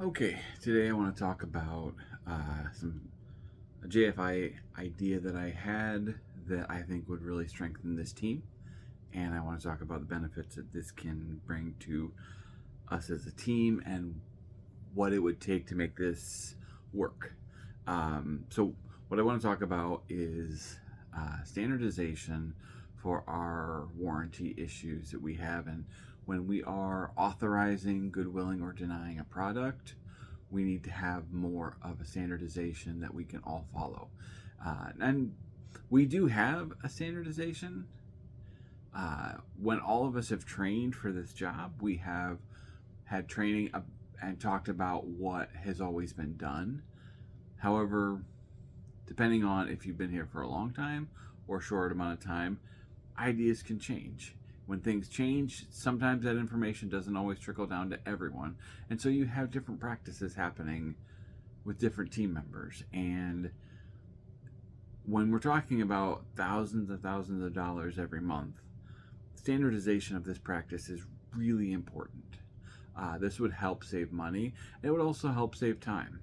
Okay, today I want to talk about some a JFI idea that I had that I think would really strengthen this team, and I want to talk about the benefits that this can bring to us as a team and what it would take to make this work. So, what I want to talk about is standardization for our warranty issues that we have, and when we are authorizing, goodwilling, or denying a product, we need to have more of a standardization that we can all follow. And we do have a standardization. When all of us have trained for this job, we have had training and talked about what has always been done. However, depending on if you've been here for a long time or a short amount of time, ideas can change. When things change, sometimes that information doesn't always trickle down to everyone. And so you have different practices happening with different team members. And when we're talking about thousands and thousands of dollars every month, standardization of this practice is really important. This would help save money. It would also help save time.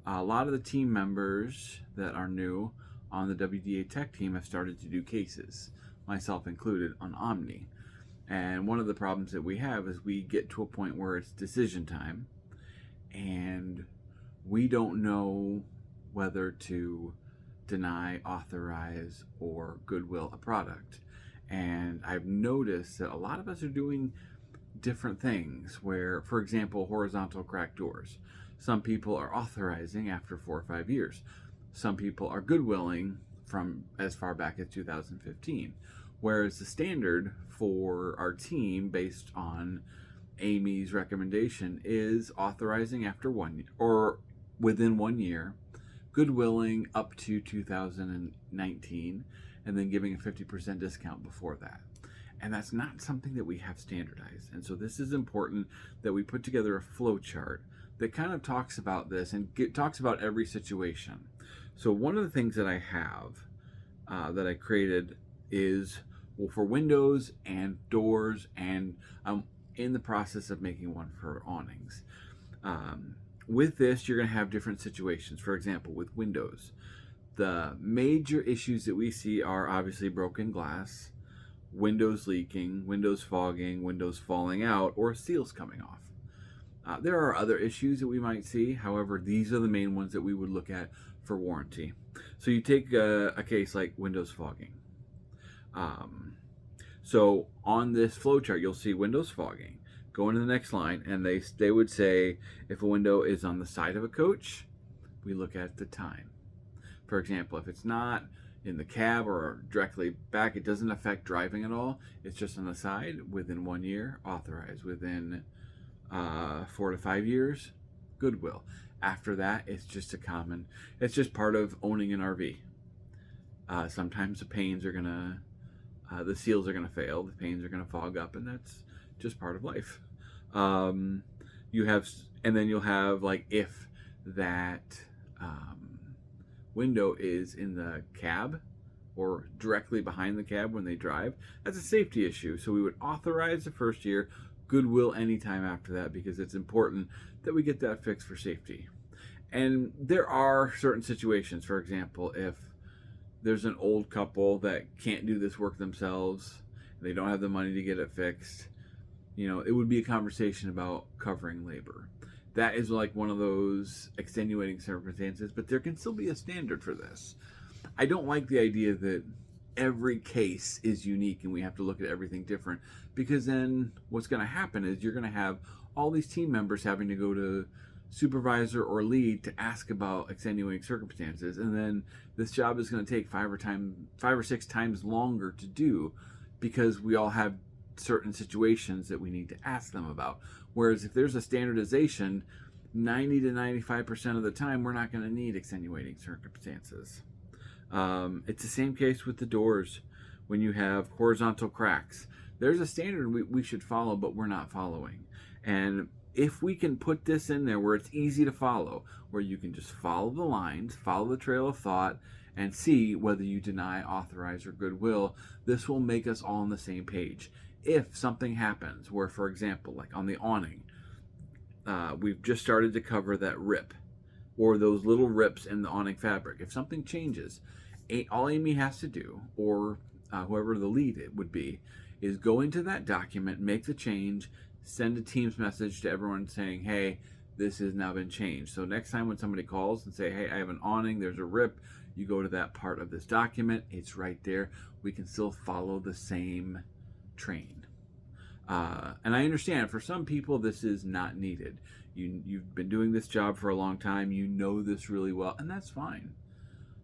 A lot of the team members that are new on the WDA Tech team have started to do cases, myself included, on Omni. And one of the problems that we have is we get to a point where it's decision time and we don't know whether to deny, authorize, or goodwill a product. And I've noticed that a lot of us are doing different things where, for example, horizontal crack doors. Some people are authorizing after 4 or 5 years. Some people are goodwilling from as far back as 2015. Whereas the standard for our team, based on Amy's recommendation, is authorizing after 1 year or within 1 year, goodwilling up to 2019, and then giving a 50% discount before that. And that's not something that we have standardized. And so this is important that we put together a flow chart that kind of talks about this and talks about every situation. So one of the things that I have that I created is, well, for windows and doors, and I'm in the process of making one for awnings. With this, you're going to have different situations. For example, with windows, the major issues that we see are obviously broken glass, windows leaking, windows fogging, windows falling out, or seals coming off. There are other issues that we might see. However, these are the main ones that we would look at for warranty. So you take a case like windows fogging. So on this flow chart, you'll see windows fogging. Go into the next line, and they would say if a window is on the side of a coach, we look at the time. For example, if it's not in the cab or directly back, it doesn't affect driving at all. It's just on the side. Within 1 year, authorize. Within 4 to 5 years, goodwill. After that, it's just part of owning an RV. Sometimes the seals are gonna fail, the panes are gonna fog up, and that's just part of life. And then you'll have, like, if that window is in the cab or directly behind the cab when they drive, that's a safety issue. So we would authorize the first year, goodwill anytime after that, because it's important that we get that fixed for safety. And there are certain situations, for example, if there's an old couple that can't do this work themselves, they don't have the money to get it fixed, it would be a conversation about covering labor. That is like one of those extenuating circumstances, but there can still be a standard for this. I don't like the idea that every case is unique and we have to look at everything different, because then what's going to happen is you're going to have all these team members having to go to supervisor or lead to ask about extenuating circumstances, and then this job is going to take 5 or 6 times longer to do because we all have certain situations that we need to ask them about. Whereas if there's a standardization, 90 to 95% of the time, we're not going to need extenuating circumstances. It's the same case with the doors. When you have horizontal cracks, there's a standard we should follow, but we're not following. And if we can put this in there where it's easy to follow, where you can just follow the lines, follow the trail of thought, and see whether you deny, authorize, or goodwill, this will make us all on the same page. If something happens where, for example, like on the awning, we've just started to cover that rip or those little rips in the awning fabric. If something changes, all Amy has to do, or whoever the lead it would be, is go into that document, make the change, send a Teams message to everyone saying, hey, this has now been changed. So next time when somebody calls and say, hey, I have an awning, there's a rip, you go to that part of this document, it's right there. We can still follow the same train. And I understand for some people this is not needed. You've been doing this job for a long time, you know this really well, and that's fine.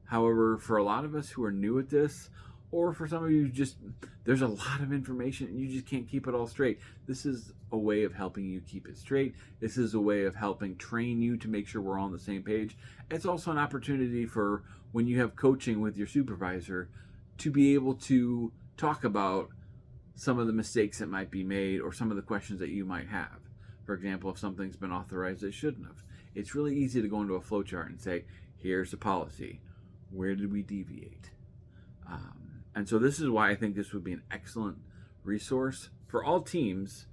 However, for a lot of us who are new at this, or for some of you, just there's a lot of information and you just can't keep it all straight. This is a way of helping you keep it straight. This is a way of helping train you to make sure we're all on the same page. It's also an opportunity for when you have coaching with your supervisor to be able to talk about some of the mistakes that might be made or some of the questions that you might have. For example, if something's been authorized that shouldn't have. It's really easy to go into a flowchart and say, here's the policy. Where did we deviate? And so this is why I think this would be an excellent resource for all teams,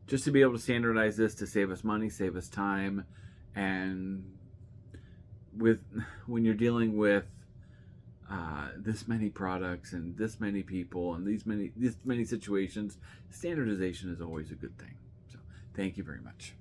just to be able to standardize this to save us money, save us time, and when you're dealing with this many products and this many people and this many situations, standardization is always a good thing. So thank you very much.